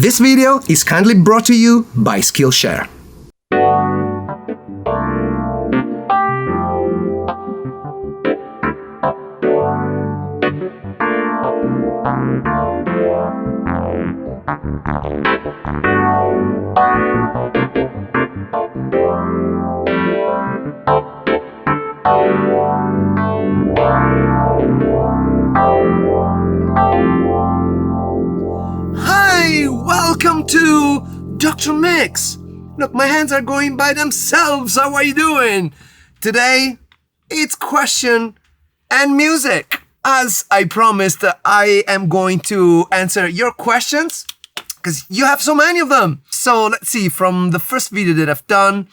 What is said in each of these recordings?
This video is kindly brought to you by Skillshare. Welcome to Dr. Mix. Look, my hands are going by themselves. How are you doing? Today, it's question and music. As I promised, I am going to answer your questions because you have so many of them. So let's see, from the first video that I've done,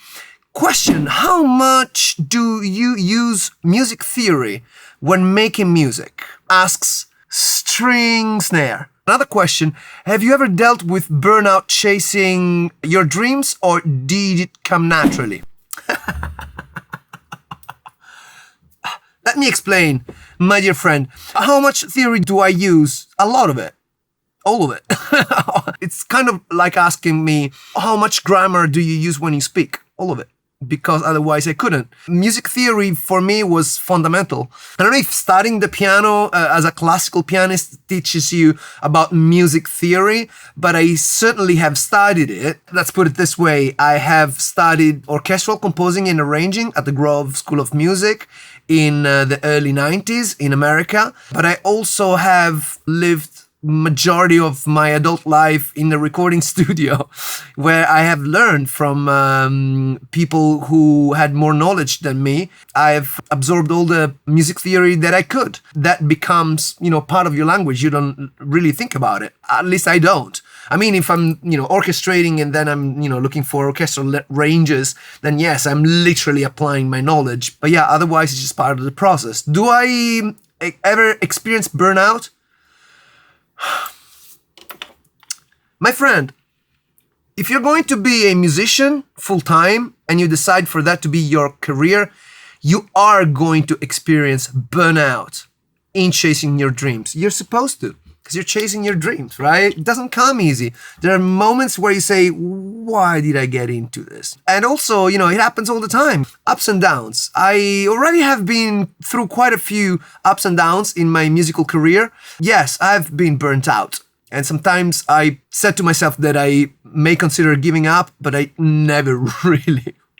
question, how much do you use music theory when making music? Asks String Snare. Another question, have you ever dealt with burnout chasing your dreams, or did it come naturally? Let me explain, my dear friend. How much theory do I use? A lot of it. All of it. It's kind of like asking me, how much grammar do you use when you speak? All of it. Because otherwise I couldn't. Music theory for me was fundamental. I don't know if studying the piano as a classical pianist teaches you about music theory, but I certainly have studied it. Let's put it this way. I have studied orchestral composing and arranging at the Grove School of Music in the early 90s in America, but I also have lived majority of my adult life in the recording studio, where I have learned from people who had more knowledge than me. I've absorbed all the music theory that I could. That becomes, part of your language. You don't really think about it. At least I don't. I mean, if I'm, orchestrating and then I'm, looking for orchestral ranges, then yes, I'm literally applying my knowledge. But yeah, otherwise it's just part of the process. Do I ever experience burnout? My friend, if you're going to be a musician full-time and you decide for that to be your career, you are going to experience burnout in chasing your dreams. You're supposed to, because you're chasing your dreams, right? It doesn't come easy. There are moments where you say, why did I get into this? And also, it happens all the time. Ups and downs. I already have been through quite a few ups and downs in my musical career. Yes, I've been burnt out. And sometimes I said to myself that I may consider giving up, but I never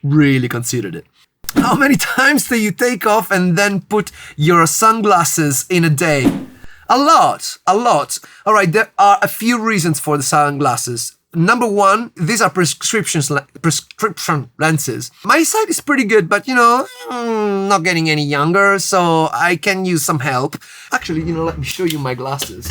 really considered it. How many times do you take off and then put your sunglasses in a day? A lot. All right, there are a few reasons for the sunglasses. Number one, these are prescription lenses. My sight is pretty good, but not getting any younger, so I can use some help. Actually, let me show you my glasses.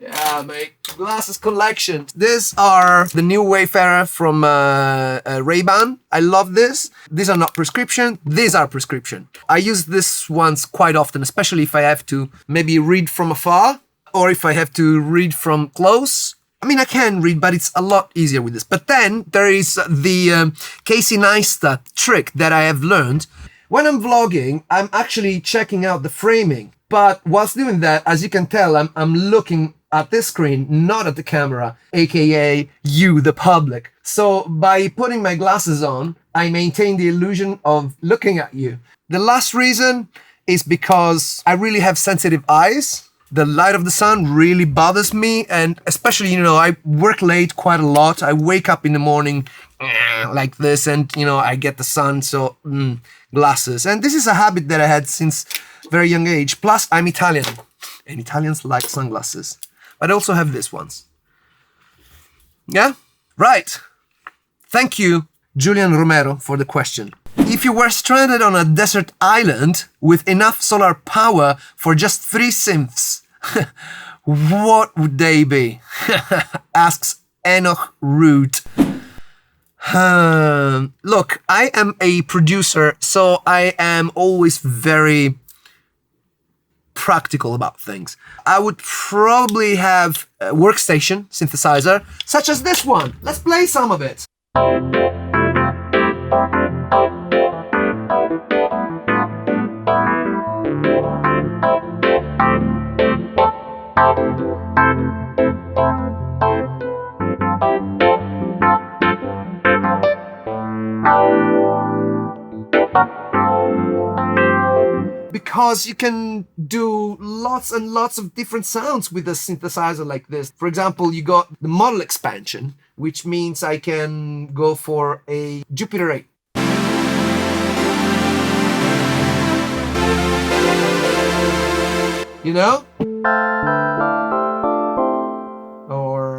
Yeah, my glasses collection. These are the new Wayfarer from Ray-Ban. I love this. These are not prescription. These are prescription. I use these ones quite often, especially if I have to maybe read from afar or if I have to read from close. I mean, I can read, but it's a lot easier with this. But then there is the Casey Neistat trick that I have learned. When I'm vlogging, I'm actually checking out the framing. But whilst doing that, as you can tell, I'm looking at this screen, not at the camera, aka you, the public. So by putting my glasses on, I maintain the illusion of looking at you. The last reason is because I really have sensitive eyes. The light of the sun really bothers me, and especially, I work late quite a lot. I wake up in the morning like this, and, I get the sun, so glasses. And this is a habit that I had since very young age. Plus, I'm Italian, and Italians like sunglasses. But I also have these ones. Yeah? Right. Thank you, Julian Romero, for the question. If you were stranded on a desert island with enough solar power for just 3 synths, what would they be? Asks Enoch Root. Look, I am a producer, so I am always very practical about things. I would probably have a workstation synthesizer, such as this one. Let's play some of it. because you can do lots and lots of different sounds with a synthesizer like this. For example, you got the model expansion, which means I can go for a Jupiter 8. You know? Or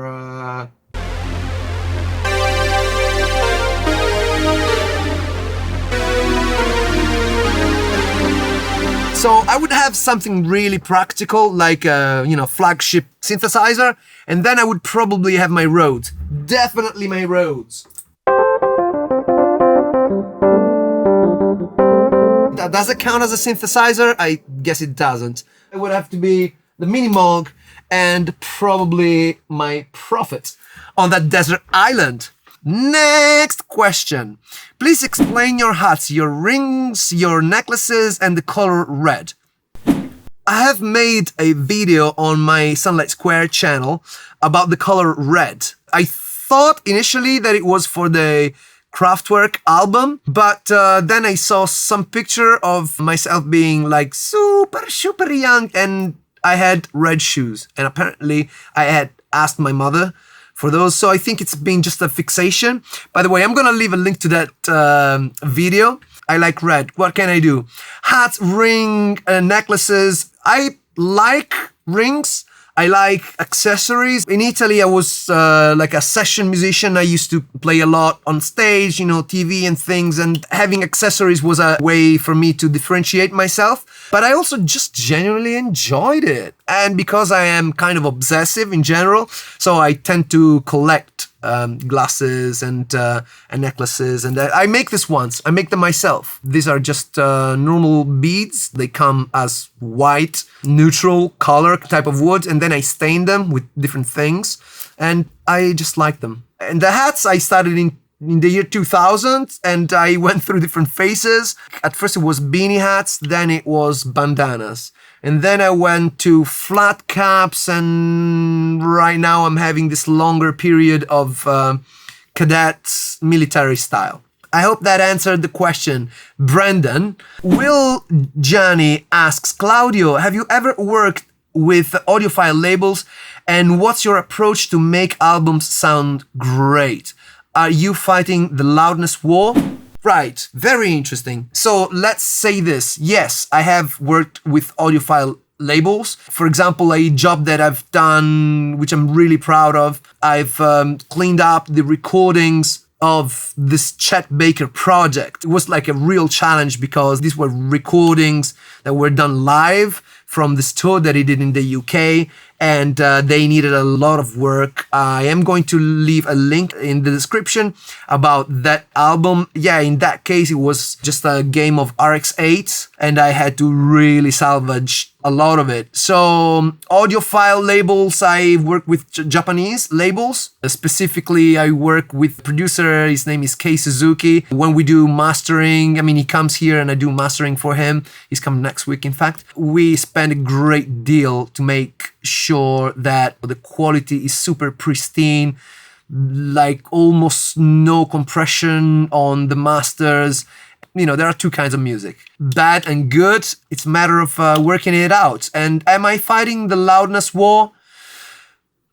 so I would have something really practical, like a, flagship synthesizer, and then I would probably have my Rhodes. Definitely my Rhodes. Does it count as a synthesizer? I guess it doesn't. It would have to be the Mini Moog and probably my Prophet on that desert island. Next question. Please explain your hats, your rings, your necklaces, and the color red. I have made a video on my Sunlight Square channel about the color red. I thought initially that it was for the Kraftwerk album, but then I saw some picture of myself being like super young and I had red shoes. And apparently I had asked my mother for those, so I think it's been just a fixation. By the way, I'm gonna leave a link to that video. I like red. What can I do? Hats, ring, necklaces. I like rings. I like accessories. In Italy, I was like a session musician. I used to play a lot on stage, TV and things, and having accessories was a way for me to differentiate myself. But I also just genuinely enjoyed it. And because I am kind of obsessive in general, so I tend to collect glasses and necklaces, and I make this once. I make them myself. These are just normal beads. They come as white, neutral color type of wood, and then I stain them with different things, and I just like them. And the hats I started in the year 2000, and I went through different phases. At first it was beanie hats, then it was bandanas. And then I went to flat caps, and right now I'm having this longer period of cadet military style. I hope that answered the question. Brendan. Will Gianni asks, Claudio, have you ever worked with audiophile labels, and what's your approach to make albums sound great? Are you fighting the loudness war? Right, very interesting. So let's say this. Yes, I have worked with audiophile labels. For example, a job that I've done, which I'm really proud of, I've cleaned up the recordings of this Chet Baker project. It was like a real challenge because these were recordings that were done live from this tour that he did in the UK, and they needed a lot of work. I am going to leave a link in the description about that album. Yeah, in that case, it was just a game of RX-8, and I had to really salvage a lot of it. So audiophile labels, I work with Japanese labels. Specifically, I work with a producer, his name is Kei Suzuki. When we do mastering, he comes here and I do mastering for him. He's coming next week, in fact. We spend a great deal to make sure that the quality is super pristine, like almost no compression on the masters. There are two kinds of music, bad and good. It's a matter of working it out. And am I fighting the loudness war?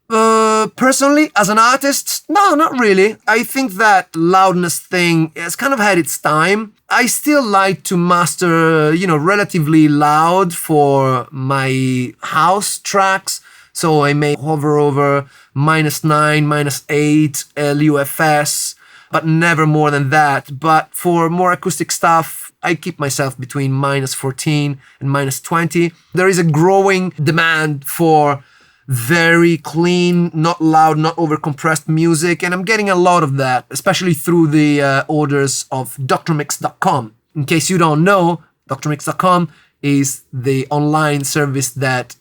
Personally, as an artist, no, not really. I think that loudness thing has kind of had its time. I still like to master, relatively loud for my house tracks. So I may hover over -9, -8 LUFS, but never more than that. But for more acoustic stuff, I keep myself between -14 and -20. There is a growing demand for very clean, not loud, not overcompressed music, and I'm getting a lot of that, especially through the orders of drmix.com. In case you don't know, drmix.com is the online service that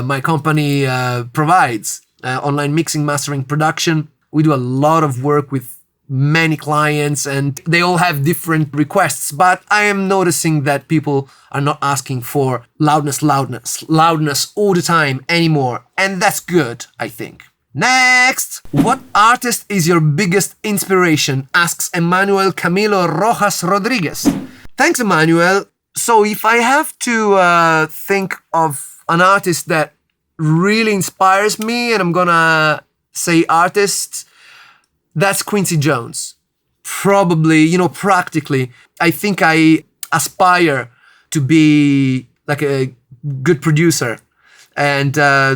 my company provides. Online mixing, mastering, production. We do a lot of work with many clients, and they all have different requests, but I am noticing that people are not asking for loudness all the time anymore, and that's good, I think. Next! What artist is your biggest inspiration? Asks Emmanuel Camilo Rojas Rodriguez. Thanks, Emmanuel. So if I have to think of an artist that really inspires me, and I'm gonna say artist, that's Quincy Jones. Probably, practically, I think I aspire to be like a good producer and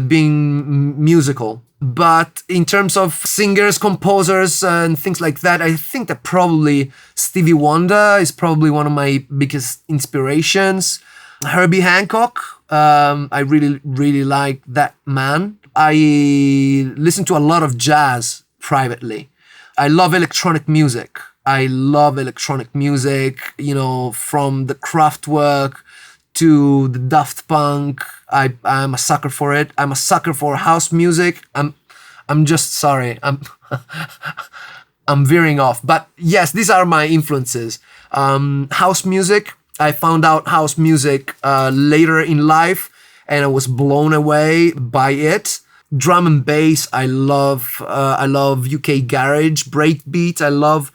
being musical. But in terms of singers, composers, and things like that, I think that probably Stevie Wonder is probably one of my biggest inspirations. Herbie Hancock, I really, really like that man. I listen to a lot of jazz privately. I love electronic music. From the Kraftwerk to the Daft Punk. I'm a sucker for it. I'm a sucker for house music. I'm just sorry. I'm veering off. But yes, these are my influences. House music. I found out house music later in life, and I was blown away by it. Drum and bass. I love UK garage, breakbeat. I love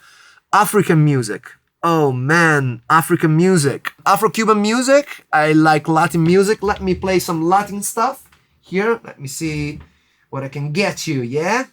African music. Oh man, African music. Afro-Cuban music. I like Latin music. Let me play some Latin stuff here. Let me see what I can get you, yeah?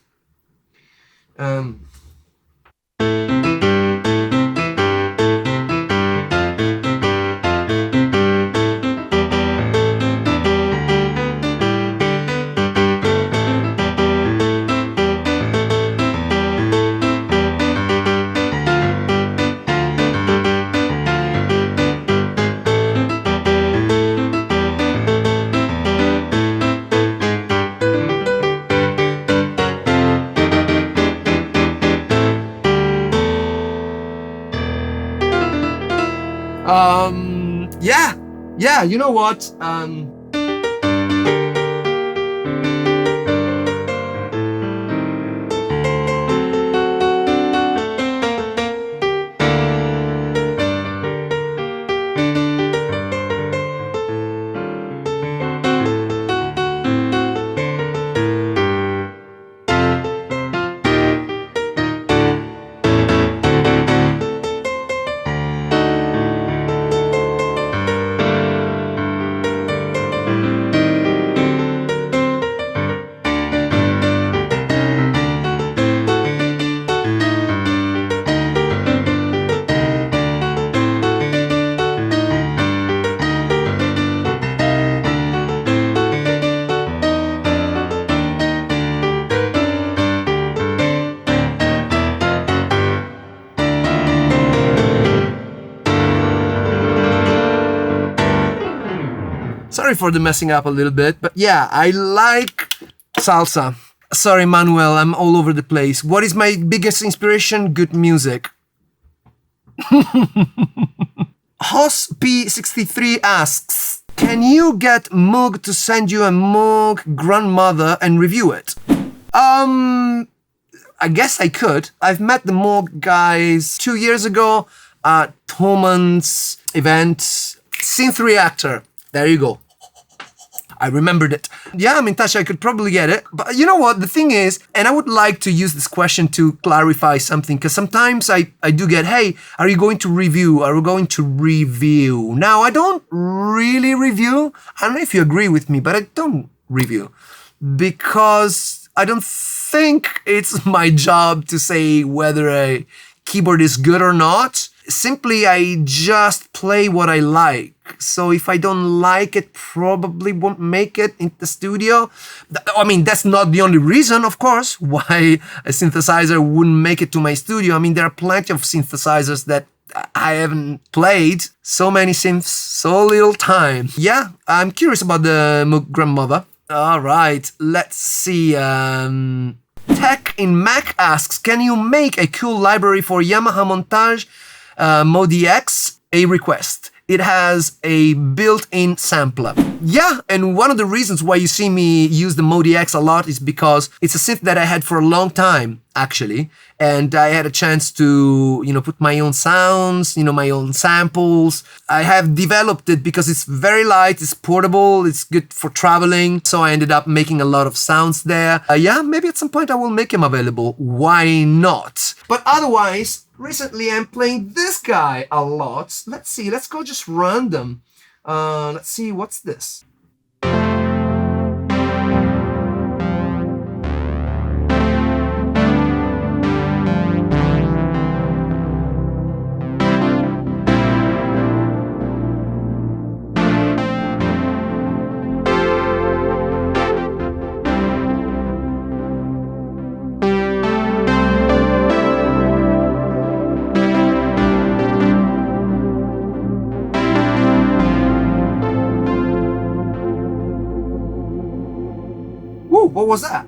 Yeah, you know what? Sorry for the messing up a little bit, but yeah, I like salsa. Sorry, Manuel, I'm all over the place. What is my biggest inspiration? Good music. Hoss P63 asks, can you get Moog to send you a Moog grandmother and review it? I guess I could. I've met the Moog guys 2 years ago at Thoman's event, Synth Reactor. There you go. I remembered it. Yeah, I'm in touch. I could probably get it. But you know what? The thing is, and I would like to use this question to clarify something, because sometimes I do get, hey, are you going to review? Are we going to review? Now, I don't really review. I don't know if you agree with me, but I don't review. Because I don't think it's my job to say whether a keyboard is good or not. Simply, I just play what I like. So if I don't like it, probably won't make it in the studio. I mean, that's not the only reason, of course, why a synthesizer wouldn't make it to my studio. I mean, there are plenty of synthesizers that I haven't played. So many synths, so little time. Yeah, I'm curious about the Moog grandmother. All right, let's see. TechinMac asks, can you make a cool library for Yamaha Montage Modi X? A request. It has a built-in sampler. Yeah, and one of the reasons why you see me use the Modi X a lot is because it's a synth that I had for a long time. actually. And I had a chance to, put my own sounds, my own samples. I have developed it because it's very light, it's portable, it's good for traveling. So I ended up making a lot of sounds there. Yeah, maybe at some point I will make them available. Why not? But otherwise, recently I'm playing this guy a lot. Let's see, let's go just random. Let's see, what's this? What was that?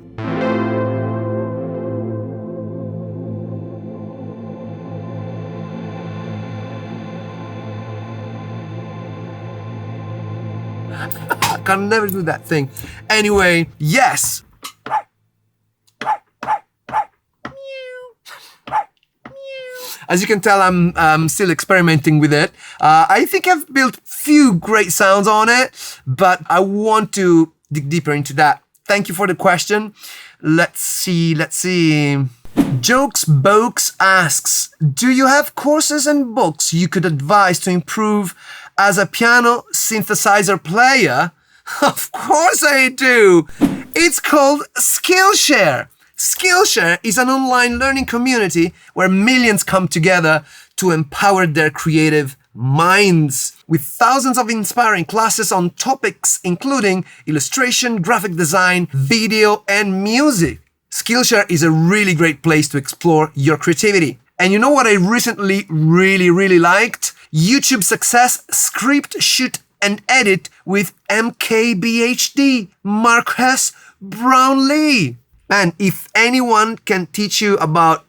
I can never do that thing. Anyway, yes. As you can tell, I'm still experimenting with it. I think I've built few great sounds on it, but I want to dig deeper into that. Thank you for the question. Let's see. Jokesbooks asks, do you have courses and books you could advise to improve as a piano synthesizer player? Of course I do. It's called Skillshare. Skillshare is an online learning community where millions come together to empower their creative minds, with thousands of inspiring classes on topics including illustration, graphic design, video, and music. Skillshare is a really great place to explore your creativity. And you know what I recently really liked? YouTube Success Script, Shoot, and Edit with MKBHD, Marcus Brownlee. Man, if anyone can teach you about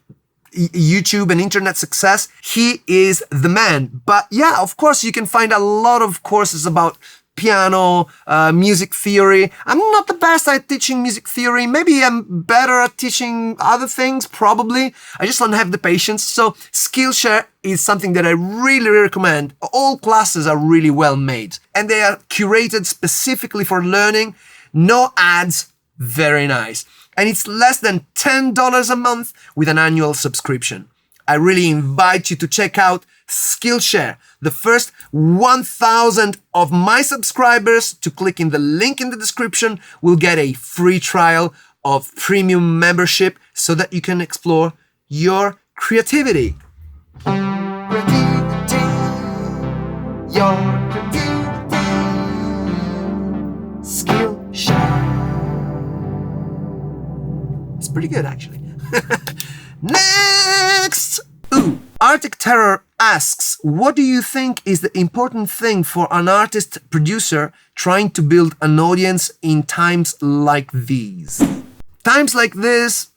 YouTube and internet success, he is the man. But yeah, of course, you can find a lot of courses about piano, music theory. I'm not the best at teaching music theory. Maybe I'm better at teaching other things, probably. I just don't have the patience. So Skillshare is something that I really recommend. All classes are really well made, and they are curated specifically for learning. No ads, very nice. And it's less than $10 a month with an annual subscription. I really invite you to check out Skillshare. The first 1,000 of my subscribers to click in the link in the description will get a free trial of premium membership so that you can explore your creativity. Your creativity. Skillshare. It's pretty good, actually. Next! Arcticterror asks, what do you think is the important thing for an artist-producer trying to build an audience in times like these? Times like this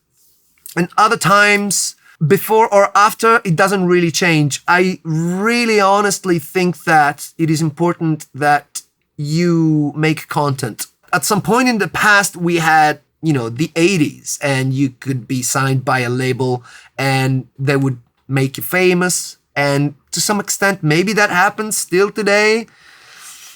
and other times, before or after, it doesn't really change. I really honestly think that it is important that you make content. At some point in the past, we had the 80s, and you could be signed by a label and they would make you famous. And to some extent, maybe that happens still today.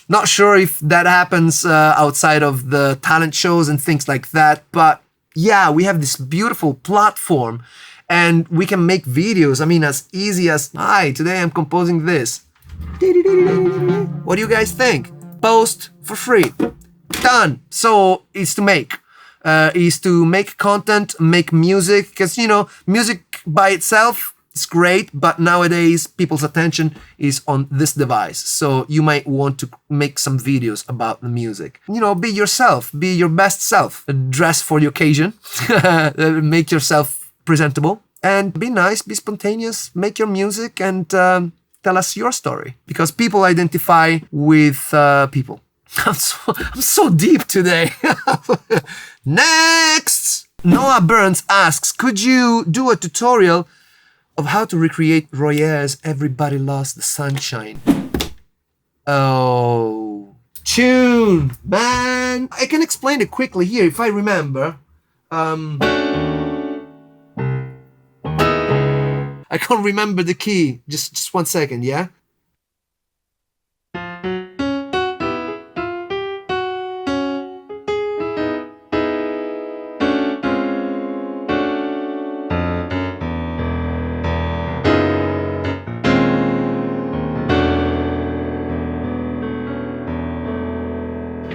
Not sure if that happens outside of the talent shows and things like that. But yeah, we have this beautiful platform and we can make videos. I mean, as easy as, hi, today I'm composing this. What do you guys think? Post for free. Done. So it's to make. Is to make content, make music, because music by itself is great, but nowadays people's attention is on this device. So you might want to make some videos about the music. Be yourself, be your best self. Dress for the occasion, make yourself presentable, and be nice, be spontaneous, make your music, and tell us your story, because people identify with people. I'm so deep today. Next! Noah Burns asks, could you do a tutorial of how to recreate Royer's Everybody Lost the Sunshine? Oh, tune, man. I can explain it quickly here if I remember. I can't remember the key. Just 1 second, yeah?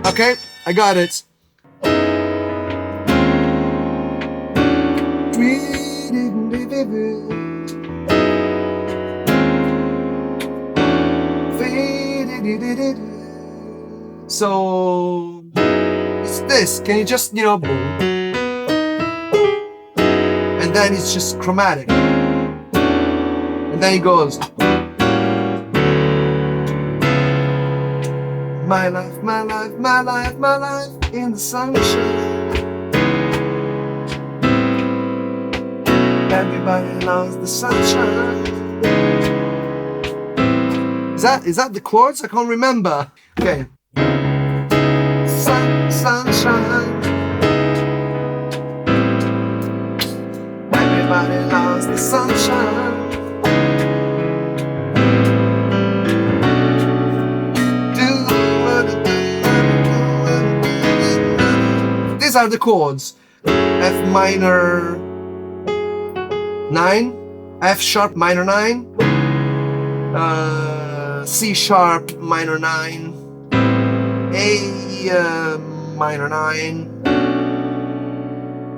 Okay, I got it. So it's this. Can you just, you know, and then it's just chromatic, and then it goes. My life, my life, my life, my life in the sunshine. Everybody loves the sunshine. Is that the chords? I can't remember. Okay. Sunshine. Everybody loves the sunshine. These are the chords. F minor 9, F sharp minor 9, C sharp minor 9, A minor 9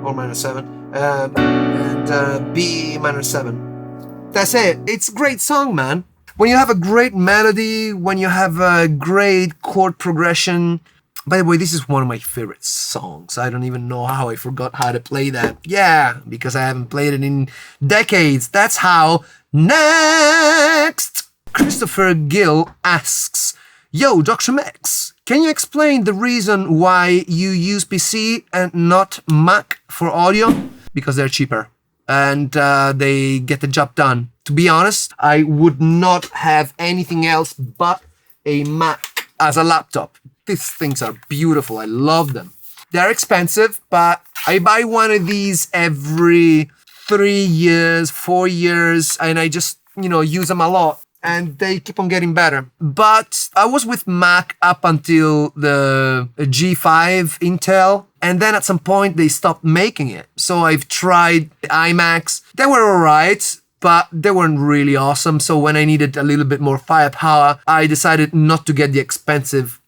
or minor 7, and B minor 7. That's it. It's a great song, man. When you have a great melody, when you have a great chord progression. By the way, this is one of my favorite songs. I don't even know how I forgot how to play that. Yeah, because I haven't played it in decades. That's how. Next! Christopher Gill asks, Yo, Dr. Max, can you explain the reason why you use PC and not Mac for audio? Because they're cheaper and they get the job done. To be honest, I would not have anything else but a Mac as a laptop. These things are beautiful. I love them. They're expensive, but I buy one of these every 3 years, 4 years, and I just, you know, use them a lot. And they keep on getting better. But I was with Mac up until the G5 Intel, and then at some point they stopped making it. So I've tried the iMacs. They were alright, but they weren't really awesome. So when I needed a little bit more firepower, I decided not to get the expensive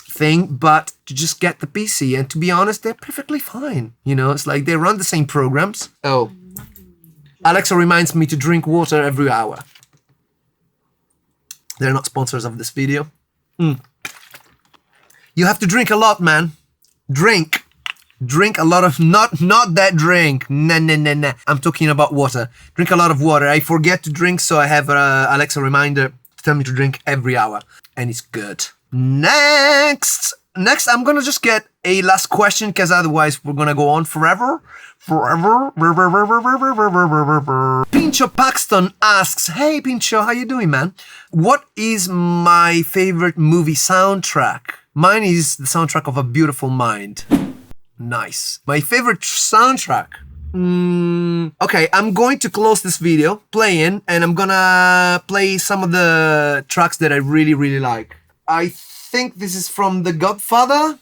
thing, but to just get the PC. And to be honest, they're perfectly fine. You know, it's like they run the same programs. Oh, Alexa reminds me to drink water every hour. They're not sponsors of this video. You have to drink a lot, man. Drink a lot of, not that drink. Nah. I'm talking about water. Drink a lot of water. I forget to drink, so I have Alexa reminder to tell me to drink every hour. And it's good. Next, I'm gonna just get a last question, because otherwise we're gonna go on forever. Pintxo Paxton asks, Hey Pintxo, how you doing, man? What is my favorite movie soundtrack? Mine is the soundtrack of A Beautiful Mind. Nice. My favorite soundtrack? Okay, I'm going to close this video playing, and I'm gonna play some of the tracks that I really, really like. I think this is from The Godfather.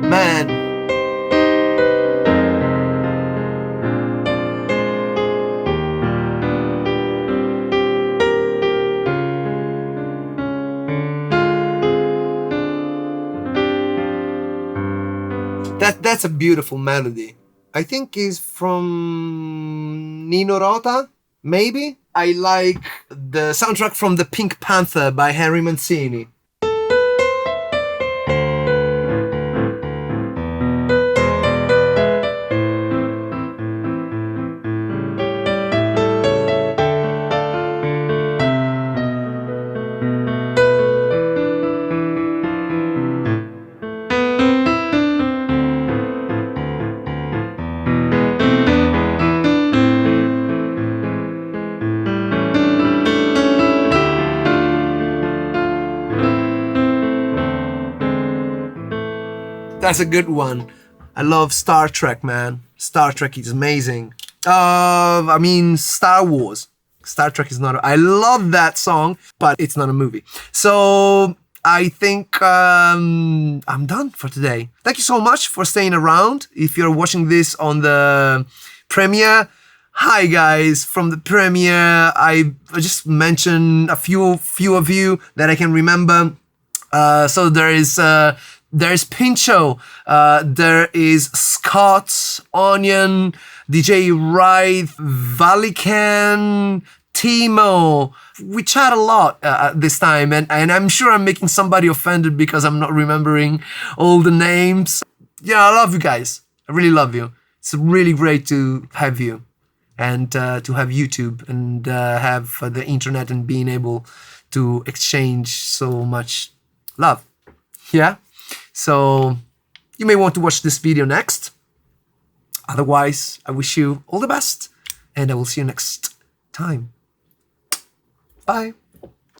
Man. That's a beautiful melody. I think it's from Nino Rota, maybe? I like the soundtrack from The Pink Panther by Henry Mancini. That's a good one. I love Star Trek, man. Star Trek is amazing. I mean, Star Wars. Star Trek is not... I love that song, but it's not a movie. So I think I'm done for today. Thank you so much for staying around. If you're watching this on the premiere, hi guys from the premiere. I just mentioned a few of you that I can remember. So there's Pintxo, there is Scott, Onion, DJ Wright, Valican, Timo. We chat a lot this time, and I'm sure I'm making somebody offended because I'm not remembering all the names. Yeah, I love you guys. I really love you. It's really great to have you, and to have YouTube, and have the internet, and being able to exchange so much love. Yeah? So you may want to watch this video next. Otherwise, I wish you all the best, and I will see you next time. Bye.